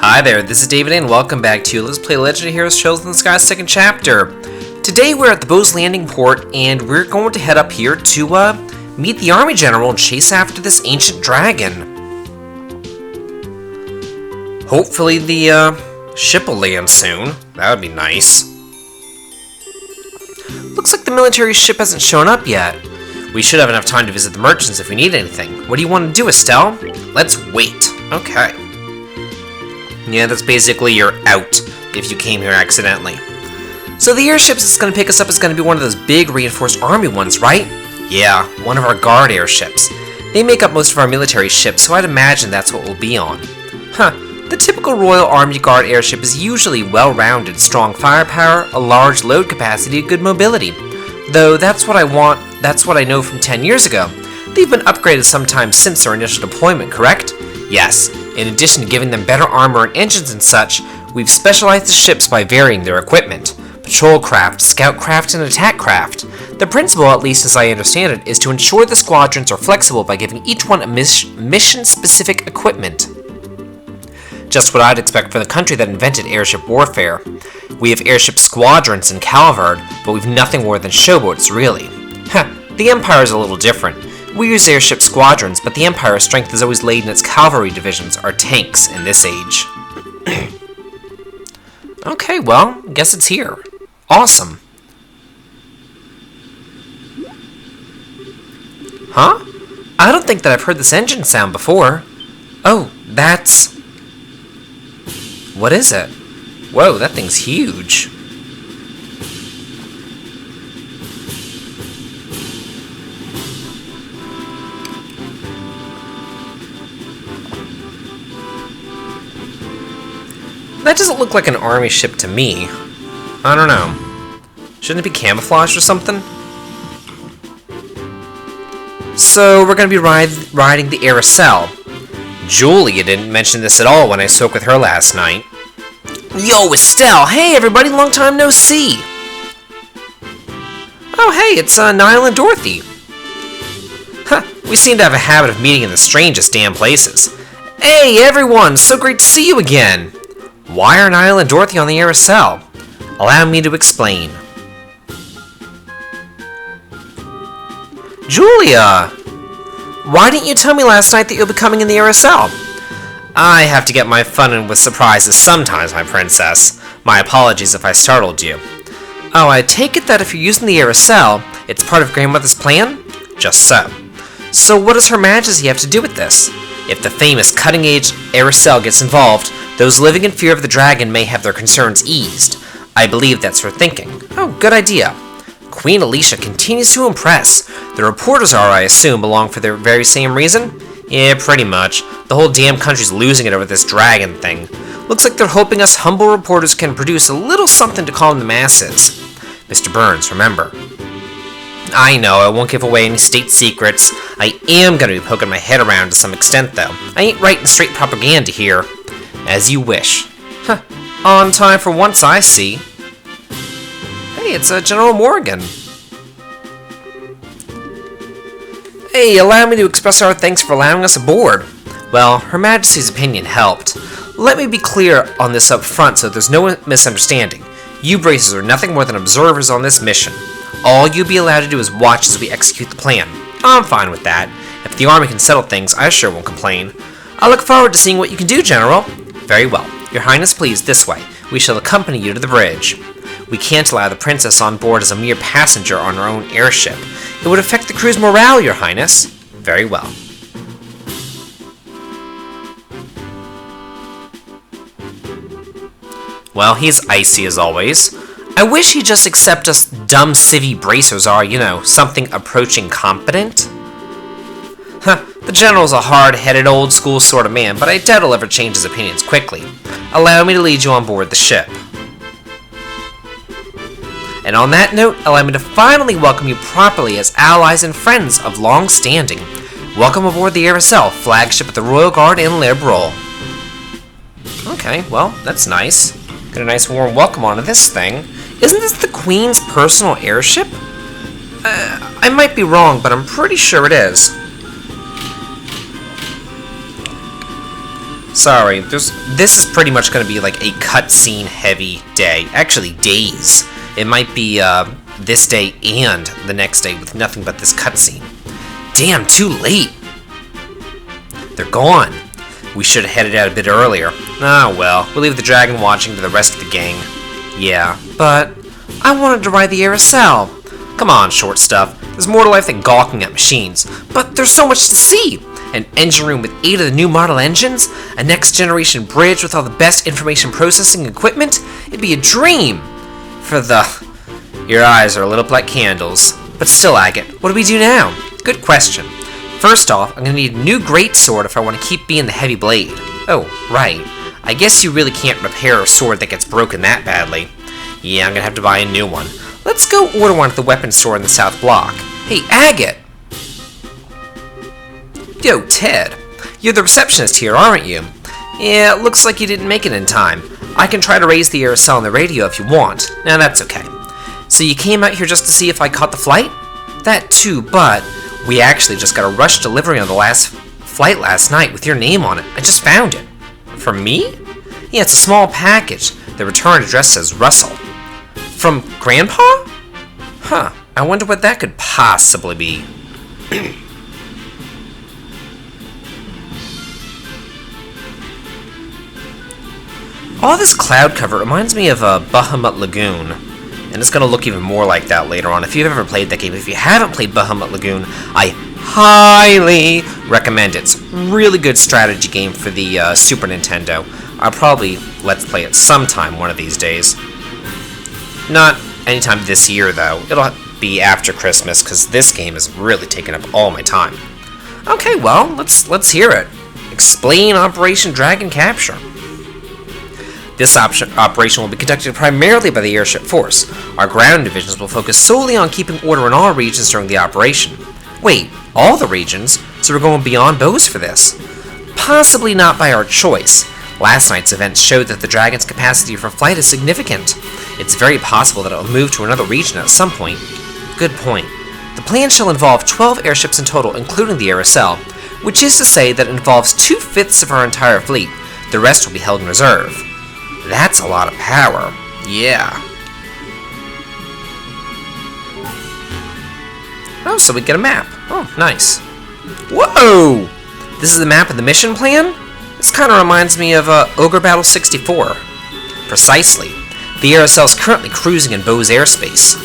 Hi there, this is David and welcome back to Let's Play Legend of Heroes Trails in the Sky 2nd chapter. Today we're at the Bose Landing port and we're going to head up here to meet the army general and chase after this ancient dragon. Hopefully the ship will land soon. That would be nice. Looks like the military ship hasn't shown up yet. We should have enough time to visit the merchants if we need anything. What do you want to do, Estelle? Let's wait. Okay. Yeah, that's basically you're out if you came here accidentally. So the airships that's going to pick us up is going to be one of those big reinforced army ones, right? Yeah, one of our guard airships. They make up most of our military ships, so I'd imagine that's what we'll be on. The typical Royal Army Guard airship is usually well-rounded, strong firepower, a large load capacity, and good mobility. Though that's what I know from 10 years ago. They've been upgraded sometimes since their initial deployment, correct? Yes. In addition to giving them better armor and engines and such, we've specialized the ships by varying their equipment. Patrol craft, scout craft, and attack craft. The principle, at least as I understand it, is to ensure the squadrons are flexible by giving each one a mission-specific equipment. Just what I'd expect from the country that invented airship warfare. We have airship squadrons in Calvard, but we've nothing more than showboats, really. The Empire's a little different. We use airship squadrons, but the Empire's strength is always laid in its cavalry divisions, or tanks, in this age. Okay, well, I guess it's here. Awesome. Huh? I don't think that I've heard this engine sound before. Oh, that's... What is it? Whoa, that thing's huge. That doesn't look like an army ship to me. I don't know. Shouldn't it be camouflaged or something? So, we're going to be riding the Aracel. Julia didn't mention this at all when I spoke with her last night. Yo, Estelle! Hey, everybody! Long time no see! Oh, hey, it's Niall and Dorothy. We seem to have a habit of meeting in the strangest damn places. Hey, everyone! So great to see you again! Why are Niall and Dorothy on the Aracel? Allow me to explain. Julia! Why didn't you tell me last night that you'll be coming in the Aracel? I have to get my fun in with surprises sometimes, my princess. My apologies if I startled you. Oh, I take it that if you're using the Aracel, it's part of Grandmother's plan? Just so. So what does Her Majesty have to do with this? If the famous cutting-edge Aracel gets involved, those living in fear of the dragon may have their concerns eased. I believe that's her thinking. Oh, good idea. Queen Alicia continues to impress. The reporters are, I assume, along for the very same reason? Yeah, pretty much. The whole damn country's losing it over this dragon thing. Looks like they're hoping us humble reporters can produce a little something to calm the masses. Mr. Burns, remember. I know, I won't give away any state secrets. I am going to be poking my head around to some extent, though. I ain't writing straight propaganda here. As you wish. On time for once, I see. Hey, it's General Morgan. Hey, allow me to express our thanks for allowing us aboard. Well, Her Majesty's opinion helped. Let me be clear on this up front so there's no misunderstanding. You Bracers are nothing more than observers on this mission. All you'll be allowed to do is watch as we execute the plan. I'm fine with that. If the army can settle things, I sure won't complain. I look forward to seeing what you can do, General. Very well. Your Highness, please, this way. We shall accompany you to the bridge. We can't allow the princess on board as a mere passenger on her own airship. It would affect the crew's morale, Your Highness. Very well. Well, he's icy as always. I wish he'd just accept us dumb civvy bracers are, you know, something approaching competent. The General's a hard-headed, old-school sort of man, but I doubt he'll ever change his opinions quickly. Allow me to lead you on board the ship. And on that note, allow me to finally welcome you properly as allies and friends of long standing. Welcome aboard the Aracel, flagship of the Royal Guard in Le Brule. Okay, well, that's nice. Got a nice warm welcome onto this thing. Isn't this the Queen's personal airship? I might be wrong, but I'm pretty sure it is. Sorry, this is pretty much going to be like a cutscene heavy day. Actually, days. It might be this day and the next day with nothing but this cutscene. Damn, too late. They're gone. We should have headed out a bit earlier. Ah, well, we'll leave the dragon watching to the rest of the gang. Yeah, but I wanted to ride the Aerosol. Come on, short stuff. There's more to life than gawking at machines. But there's so much to see. An engine room with 8 of the new model engines, a next-generation bridge with all the best information processing equipment. It'd be a dream. Your eyes are lit up like candles. But still, Agate, what do we do now? Good question. First off, I'm gonna need a new greatsword if I want to keep being the heavy blade. Oh, right. I guess you really can't repair a sword that gets broken that badly. Yeah, I'm gonna have to buy a new one. Let's go order one at the weapons store in the South Block. Hey, Agate! Yo, Ted. You're the receptionist here, aren't you? Yeah, it looks like you didn't make it in time. I can try to raise the Aerosol on the radio if you want. Now, that's okay. So you came out here just to see if I caught the flight? That too, but we actually just got a rush delivery on the last flight last night with your name on it. I just found it. For me? Yeah, it's a small package. The return address says Russell. From Grandpa? Huh, I wonder what that could possibly be. All this cloud cover reminds me of Bahamut Lagoon, and it's going to look even more like that later on. If you've ever played that game, if you haven't played Bahamut Lagoon, I highly recommend it. It's a really good strategy game for the Super Nintendo. I'll probably let's play it sometime one of these days. Not anytime this year, though. It'll be after Christmas, because this game is really taking up all my time. Okay, well, let's hear it. Explain Operation Dragon Capture. This operation will be conducted primarily by the Airship Force. Our ground divisions will focus solely on keeping order in all regions during the operation. Wait, all the regions? So we're going beyond Bose for this? Possibly not by our choice. Last night's events showed that the Dragon's capacity for flight is significant. It's very possible that it will move to another region at some point. Good point. The plan shall involve 12 airships in total, including the Aerosol, which is to say that it involves 2/5 of our entire fleet. The rest will be held in reserve. That's a lot of power. Yeah. Oh, so we get a map. Oh, nice. Whoa! This is the map of the mission plan? This kind of reminds me of Ogre Battle 64. Precisely. The Aerosol is currently cruising in Bose airspace.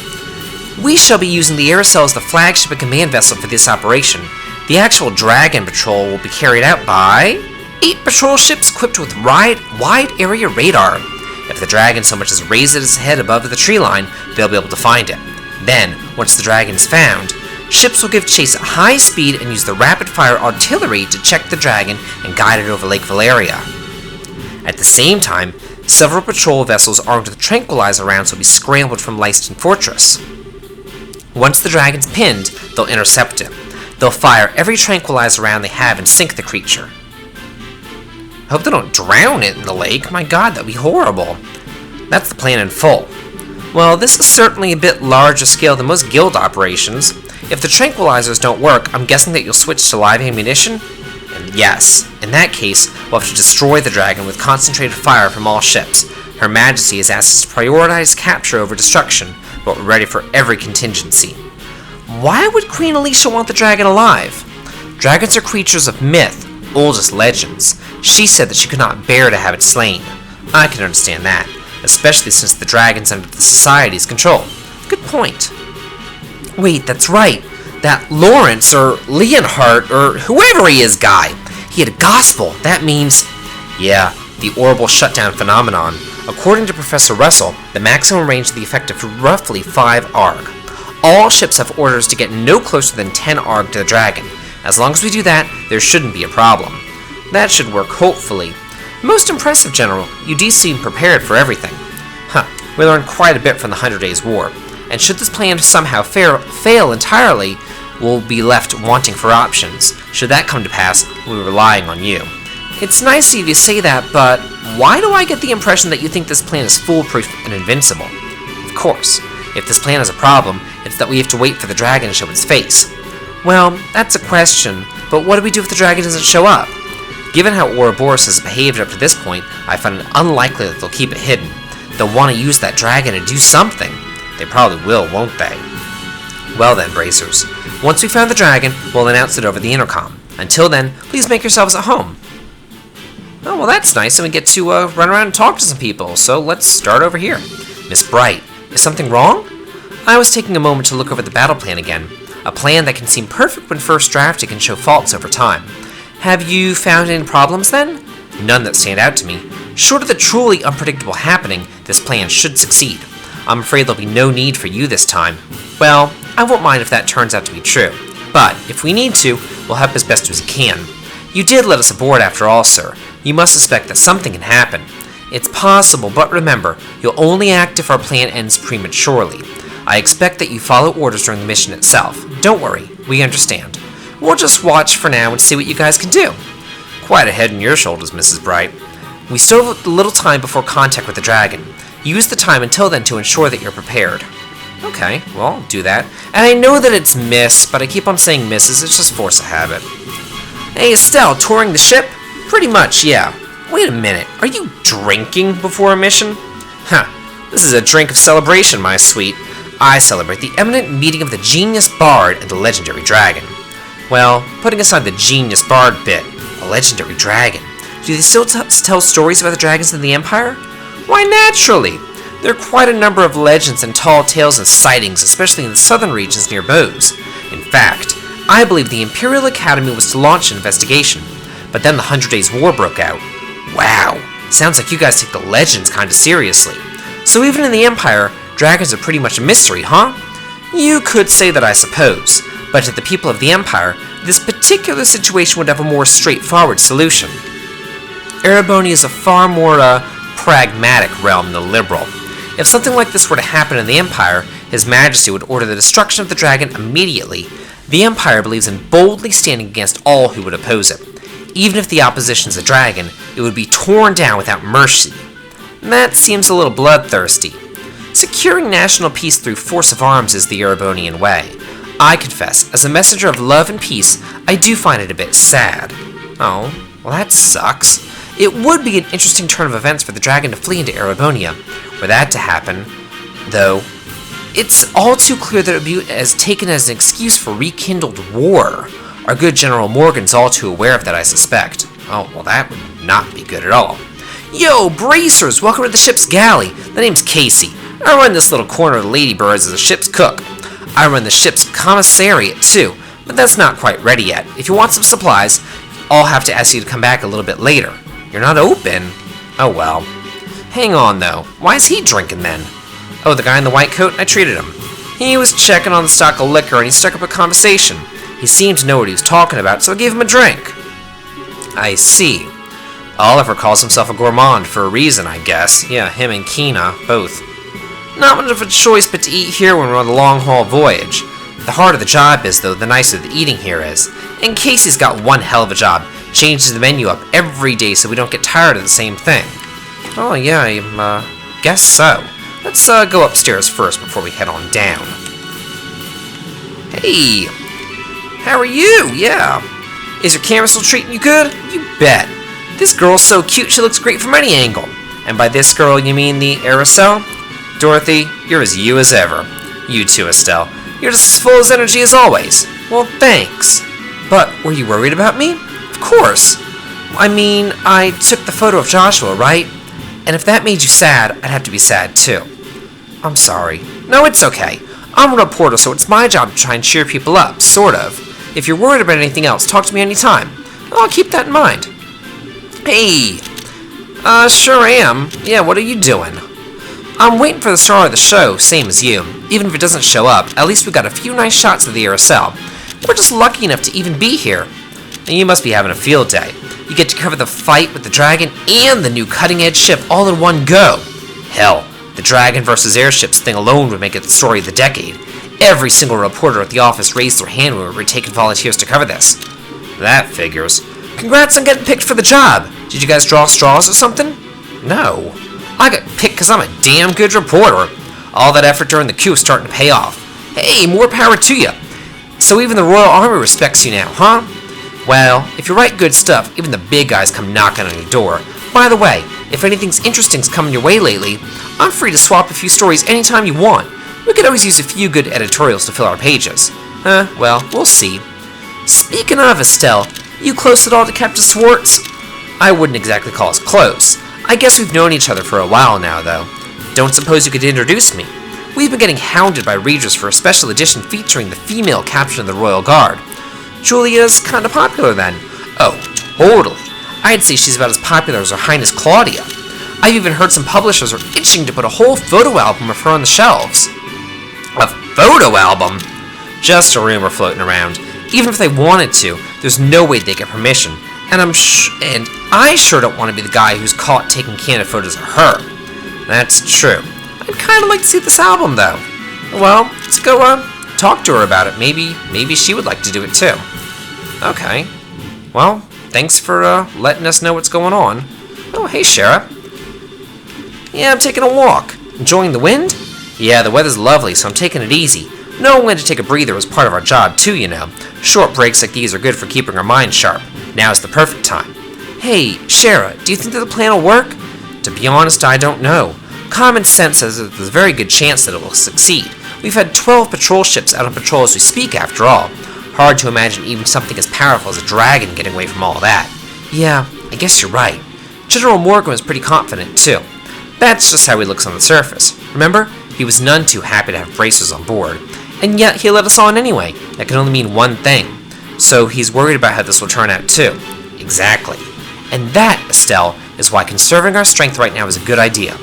We shall be using the Aerosol as the flagship and command vessel for this operation. The actual Dragon Patrol will be carried out by 8 patrol ships equipped with wide-area radar. If the Dragon so much as raises its head above the tree line, they'll be able to find it. Then, once the Dragon's found, ships will give chase at high speed and use the rapid-fire artillery to check the Dragon and guide it over Lake Valeria. At the same time, several patrol vessels armed with tranquilizer rounds will be scrambled from Leiston Fortress. Once the Dragon's pinned, they'll intercept it. They'll fire every tranquilizer round they have and sink the creature. I hope they don't drown it in the lake. My god, that'd be horrible. That's the plan in full. Well, this is certainly a bit larger scale than most guild operations. If the tranquilizers don't work, I'm guessing that you'll switch to live ammunition? And yes, in that case, we'll have to destroy the Dragon with concentrated fire from all ships. Her Majesty has asked us to prioritize capture over destruction, but we're ready for every contingency. Why would Queen Alicia want the Dragon alive? Dragons are creatures of myth, oldest legends. She said that she could not bear to have it slain. I can understand that, especially since the Dragon's under the Society's control. Good point. Wait, that's right. That Lawrence, or Leonhardt, or whoever he is guy, he had a gospel. That means, yeah, the orbital shutdown phenomenon. According to Professor Russell, the maximum range of the effect is roughly 5 ARG. All ships have orders to get no closer than 10 ARG to the Dragon. As long as we do that, there shouldn't be a problem. That should work, hopefully. Most impressive, General. You do seem prepared for everything. We learned quite a bit from the 100 Days War, and should this plan somehow fail entirely, we'll be left wanting for options. Should that come to pass, we'll be relying on you. It's nice of you to say that, but why do I get the impression that you think this plan is foolproof and invincible? Of course, if this plan has a problem, it's that we have to wait for the Dragon to show its face. Well, that's a question, but what do we do if the Dragon doesn't show up? Given how Ouroboros has behaved up to this point, I find it unlikely that they'll keep it hidden. They'll want to use that dragon to do something. They probably will, won't they? Well then, Bracers. Once we found the dragon, we'll announce it over the intercom. Until then, please make yourselves at home. Oh, well that's nice, and we get to run around and talk to some people, so let's start over here. Miss Bright, is something wrong? I was taking a moment to look over the battle plan again. A plan that can seem perfect when first drafted can show faults over time. Have you found any problems then? None that stand out to me. Short of the truly unpredictable happening, this plan should succeed. I'm afraid there'll be no need for you this time. Well, I won't mind if that turns out to be true. But, if we need to, we'll help as best as we can. You did let us aboard after all, sir. You must suspect that something can happen. It's possible, but remember, you'll only act if our plan ends prematurely. I expect that you follow orders during the mission itself. Don't worry, we understand. We'll just watch for now and see what you guys can do. Quite a head on your shoulders, Mrs. Bright. We still have a little time before contact with the dragon. Use the time until then to ensure that you're prepared. Okay, well, I'll do that. And I know that it's Miss, but I keep on saying Mrs. It's just force of habit. Hey, Estelle, touring the ship? Pretty much, yeah. Wait a minute, are you drinking before a mission? Huh, this is a drink of celebration, my sweet. I celebrate the eminent meeting of the genius bard and the legendary dragon. Well, putting aside the genius bard bit, a legendary dragon. Do they still tell stories about the dragons in the Empire? Why, naturally! There are quite a number of legends and tall tales and sightings, especially in the southern regions near Bose. In fact, I believe the Imperial Academy was to launch an investigation, but then the 100 Days War broke out. Wow, sounds like you guys take the legends kinda seriously. So even in the Empire, dragons are pretty much a mystery, huh? You could say that, I suppose, but to the people of the Empire, this particular situation would have a more straightforward solution. Erebonia is a far more pragmatic realm than liberal. If something like this were to happen in the Empire, His Majesty would order the destruction of the dragon immediately. The Empire believes in boldly standing against all who would oppose it. Even if the opposition is a dragon, it would be torn down without mercy. That seems a little bloodthirsty. Securing national peace through force of arms is the Erebonian way. I confess, as a messenger of love and peace, I do find it a bit sad. Oh, well that sucks. It would be an interesting turn of events for the dragon to flee into Erebonia. Were that to happen, though, it's all too clear that it would be taken as an excuse for rekindled war. Our good General Morgan's all too aware of that, I suspect. Oh, well that would not be good at all. Yo, Bracers! Welcome to the ship's galley. The name's Casey. I run this little corner of the Ladybirds as a ship's cook. I run the ship's commissariat too, but that's not quite ready yet. If you want some supplies, I'll have to ask you to come back a little bit later. You're not open? Oh well. Hang on though, why is he drinking then? Oh, the guy in the white coat? I treated him. He was checking on the stock of liquor and he struck up a conversation. He seemed to know what he was talking about, so I gave him a drink. I see. Oliver calls himself a gourmand for a reason, I guess. Yeah, him and Kina, both. Not much of a choice but to eat here when we're on the long-haul voyage. The harder the job is, though, the nicer the eating here is. And Casey's got one hell of a job, changes the menu up every day so we don't get tired of the same thing. Oh yeah, I guess so. Let's go upstairs first before we head on down. Hey! How are you? Yeah. Is your camera still treating you good? You bet. This girl's so cute she looks great from any angle. And by this girl you mean the Aerosol? Dorothy, you're as you as ever. You too, Estelle. You're just as full of energy as always. Well, thanks. But were you worried about me? Of course. I mean, I took the photo of Joshua, right? And if that made you sad, I'd have to be sad too. I'm sorry. No, it's okay. I'm a reporter, so it's my job to try and cheer people up, sort of. If you're worried about anything else, talk to me anytime. I'll keep that in mind. Hey! Sure am. Yeah, what are you doing? I'm waiting for the star of the show, same as you. Even if it doesn't show up, at least we got a few nice shots of the Aerosol. We're just lucky enough to even be here. And you must be having a field day. You get to cover the fight with the dragon and the new cutting-edge ship all in one go. Hell, the dragon versus airships thing alone would make it the story of the decade. Every single reporter at the office raised their hand when we were taking volunteers to cover this. That figures. Congrats on getting picked for the job. Did you guys draw straws or something? No. I got picked because I'm a damn good reporter. All that effort during the coup is starting to pay off. Hey, more power to you. So even the Royal Army respects you now, huh? Well, if you write good stuff, even the big guys come knocking on your door. By the way, if anything's interesting's coming your way lately, I'm free to swap a few stories anytime you want. We could always use a few good editorials to fill our pages. Well, we'll see. Speaking of, Estelle, you close at all to Captain Swartz? I wouldn't exactly call us close. I guess we've known each other for a while now, though. Don't suppose you could introduce me? We've been getting hounded by readers for a special edition featuring the female captain of the Royal Guard. Julia's kinda popular then. Oh, totally. I'd say she's about as popular as Her Highness Claudia. I've even heard some publishers are itching to put a whole photo album of her on the shelves. A photo album? Just a rumor floating around. Even if they wanted to, there's no way they get permission. And I sure don't want to be the guy who's caught taking candid photos of her. That's true. I'd kind of like to see this album, though. Well, let's go talk to her about it. Maybe she would like to do it too. Okay. Well, thanks for letting us know what's going on. Oh, hey, Shara. Yeah, I'm taking a walk. Enjoying the wind? Yeah, the weather's lovely, so I'm taking it easy. Knowing when to take a breather is part of our job, too, you know. Short breaks like these are good for keeping our minds sharp. Now's the perfect time. Hey, Shara, do you think that the plan will work? To be honest, I don't know. Common sense says that there's a very good chance that it will succeed. We've had 12 patrol ships out on patrol as we speak, after all. Hard to imagine even something as powerful as a dragon getting away from all that. Yeah, I guess you're right. General Morgan was pretty confident, too. That's just how he looks on the surface. Remember? He was none too happy to have bracers on board. And yet, he let us on anyway. That can only mean one thing. So he's worried about how this will turn out, too. Exactly. And that, Estelle, is why conserving our strength right now is a good idea.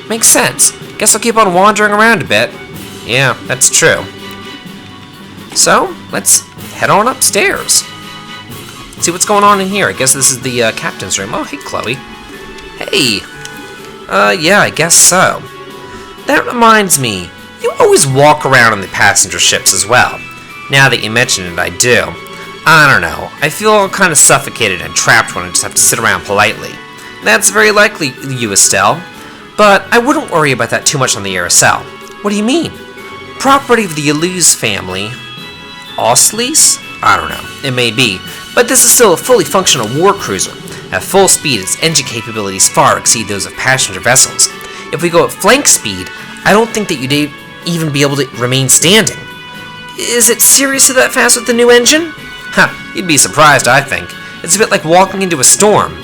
Makes sense. Guess I'll keep on wandering around a bit. Yeah, that's true. So, let's head on upstairs. See what's going on in here. I guess this is the captain's room. Oh, hey, Chloe. Hey. Yeah, I guess so. That reminds me, you always walk around on the passenger ships as well. Now that you mention it, I do. I don't know. I feel kind of suffocated and trapped when I just have to sit around politely. That's very likely you, Estelle. But I wouldn't worry about that too much on the Aracel. What do you mean? Property of the Eluse family. Oslease? I don't know. It may be. But this is still a fully functional war cruiser. At full speed, its engine capabilities far exceed those of passenger vessels. If we go at flank speed, I don't think that you'd even be able to remain standing. Is it seriously that fast with the new engine? You'd be surprised, I think. It's a bit like walking into a storm.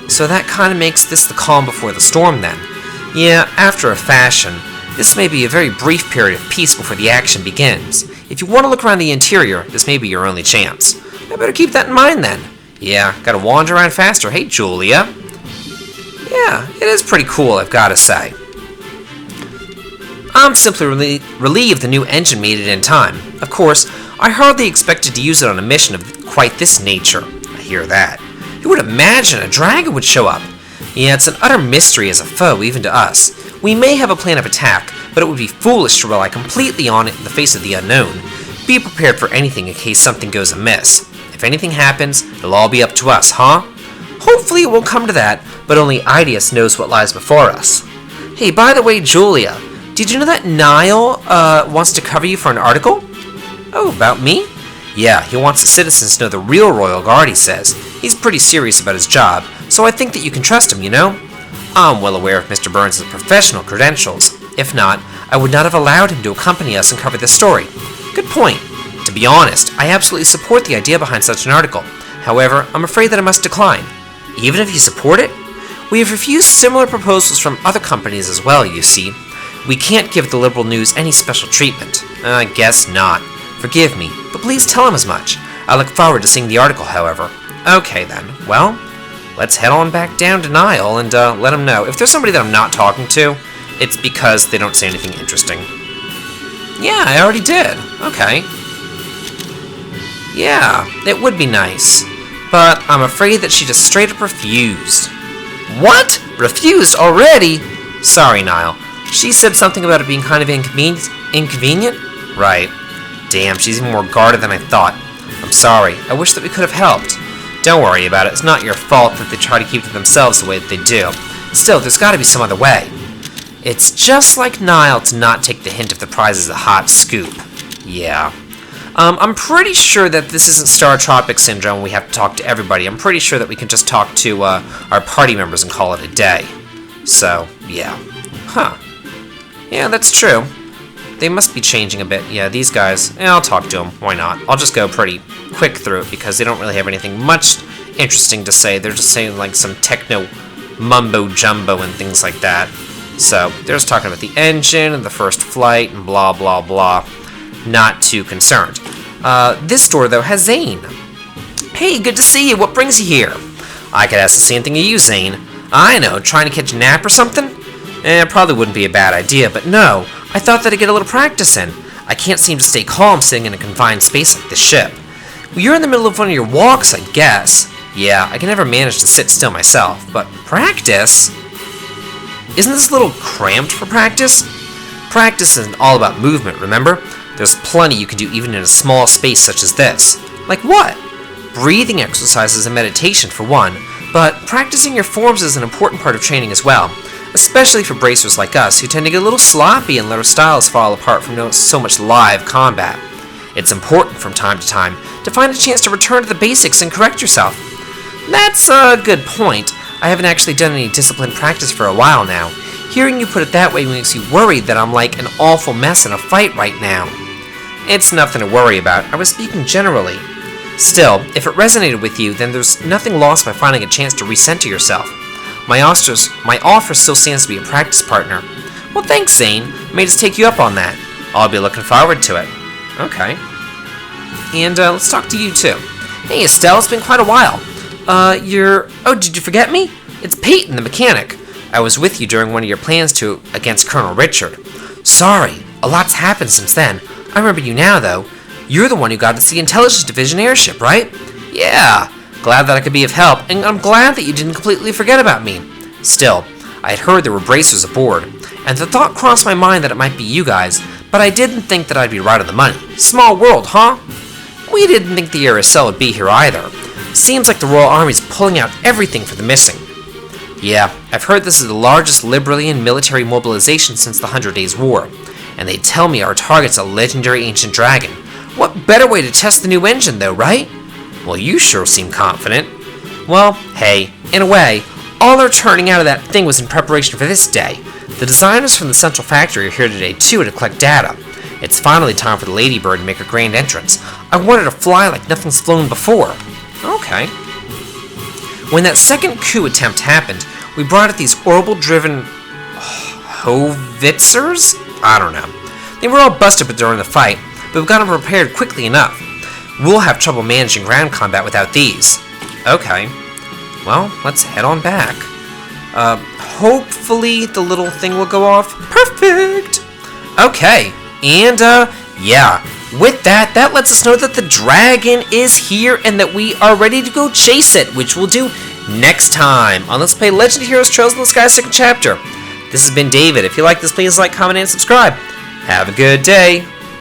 So that kind of makes this the calm before the storm, then. Yeah, after a fashion. This may be a very brief period of peace before the action begins. If you want to look around the interior, this may be your only chance. I better keep that in mind, then. Yeah, gotta wander around faster. Hey, Julia. Yeah, it is pretty cool, I've gotta say. I'm simply relieved the new engine made it in time. Of course, I hardly expected to use it on a mission of quite this nature. I hear that. Who would imagine a dragon would show up? Yeah, it's an utter mystery as a foe, even to us. We may have a plan of attack, but it would be foolish to rely completely on it in the face of the unknown. Be prepared for anything in case something goes amiss. If anything happens, it'll all be up to us, huh? Hopefully it won't come to that, but only Idias knows what lies before us. Hey, by the way, Julia, did you know that Niall wants to cover you for an article? Oh, about me? Yeah, he wants the citizens to know the real Royal Guard, he says. He's pretty serious about his job, so I think that you can trust him, you know? I'm well aware of Mr. Burns' professional credentials. If not, I would not have allowed him to accompany us and cover this story. Good point. To be honest, I absolutely support the idea behind such an article. However, I'm afraid that I must decline. Even if you support it? We have refused similar proposals from other companies as well, you see. We can't give the Liberal News any special treatment. I guess not. Forgive me, but please tell him as much. I look forward to seeing the article, however. Okay then, well, let's head on back down to Niall and let him know. If there's somebody that I'm not talking to, it's because they don't say anything interesting. Yeah, I already did. Okay. Yeah, it would be nice. But I'm afraid that she just straight up refused. What? Refused already? Sorry, Niall. She said something about it being kind of inconvenient? Right. Damn, she's even more guarded than I thought. I'm sorry. I wish that we could have helped. Don't worry about it. It's not your fault that they try to keep to themselves the way that they do. Still, there's got to be some other way. It's just like Niall to not take the hint if the prize is a hot scoop. Yeah. I'm pretty sure that this isn't Star Tropic Syndrome. We have to talk to everybody. I'm pretty sure that we can just talk to our party members and call it a day. So, yeah. Huh. Yeah, that's true. They must be changing a bit. Yeah, these guys. I'll talk to them. Why not? I'll just go pretty quick through it because they don't really have anything much interesting to say. They're just saying like some techno mumbo jumbo and things like that. So, they're just talking about the engine and the first flight and blah blah blah. Not too concerned. This store, though, has Zane. Hey, good to see you. What brings you here? I could ask the same thing of you, Zane. I know, trying to catch a nap or something? Probably wouldn't be a bad idea, but no. I thought that I'd get a little practice in. I can't seem to stay calm sitting in a confined space like this ship. Well, you're in the middle of one of your walks, I guess. Yeah, I can never manage to sit still myself, but practice? Isn't this a little cramped for practice? Practice isn't all about movement, remember? There's plenty you can do even in a small space such as this. Like what? Breathing exercises and meditation for one, but practicing your forms is an important part of training as well, especially for bracers like us who tend to get a little sloppy and let our styles fall apart from so much live combat. It's important from time to time to find a chance to return to the basics and correct yourself. That's a good point. I haven't actually done any disciplined practice for a while now. Hearing you put it that way makes you worried that I'm like an awful mess in a fight right now. It's nothing to worry about. I was speaking generally. Still, if it resonated with you, then there's nothing lost by finding a chance to recenter yourself. My offer still stands to be a practice partner. Well, thanks, Zane. May just take you up on that. I'll be looking forward to it. Okay. And let's talk to you too. Hey, Estelle, it's been quite a while. Oh, did you forget me? It's Peyton, the mechanic. I was with you during one of your plans against Colonel Richard. Sorry, a lot's happened since then. I remember you now, though. You're the one who got us the Intelligence Division airship, right? Yeah. Glad that I could be of help, and I'm glad that you didn't completely forget about me. Still, I had heard there were bracers aboard, and the thought crossed my mind that it might be you guys, but I didn't think that I'd be right on the money. Small world, huh? We didn't think the Aracel would be here either. Seems like the Royal Army's pulling out everything for the missing. Yeah, I've heard this is the largest Libralian military mobilization since the 100 Days War, and they tell me our target's a legendary ancient dragon. What better way to test the new engine, though, right? Well, you sure seem confident. Well, hey, in a way, all our turning out of that thing was in preparation for this day. The designers from the Central Factory are here today, too, to collect data. It's finally time for the Ladybird to make her grand entrance. I want her to fly like nothing's flown before. Okay. When that second coup attempt happened, we brought out these orbital-driven hovitzers? I don't know. They were all busted during the fight, but we've got them prepared quickly enough. We'll have trouble managing ground combat without these. Okay. Well, let's head on back. Hopefully the little thing will go off. Perfect! Okay. And, yeah. With that, that lets us know that the dragon is here and that we are ready to go chase it, which we'll do next time on Let's Play Legend of Heroes Trails in the Sky 2nd Chapter. This has been David. If you like this, please like, comment, and subscribe. Have a good day.